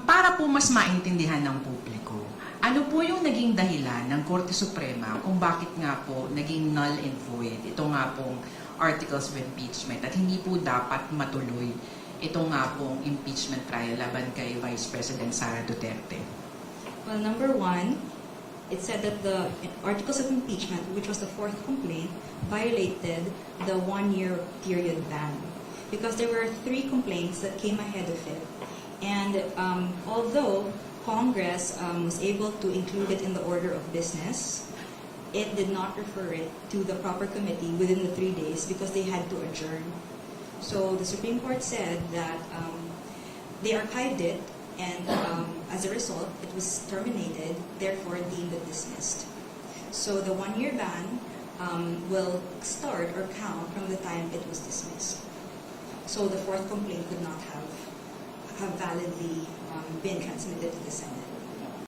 Para po mas maintindihan ng publiko, ano po yung naging dahilan ng Korte Suprema kung bakit nga po naging null and void ito nga pong articles of impeachment at hindi po dapat matuloy ito nga pong impeachment trial laban kay Vice President Sara Duterte? Well, number one, it said that the articles of impeachment, which was the fourth complaint, violated the 1-year period ban because there were 3 complaints that came ahead of it. And although Congress was able to include it in the order of business, it did not refer it to the proper committee within the 3 days because they had to adjourn. So the Supreme Court said that they archived it, and as a result, it was terminated, therefore deemed dismissed. So the 1-year ban will start or count from the time it was dismissed. So the fourth complaint could not have validly been transmitted to the Senate.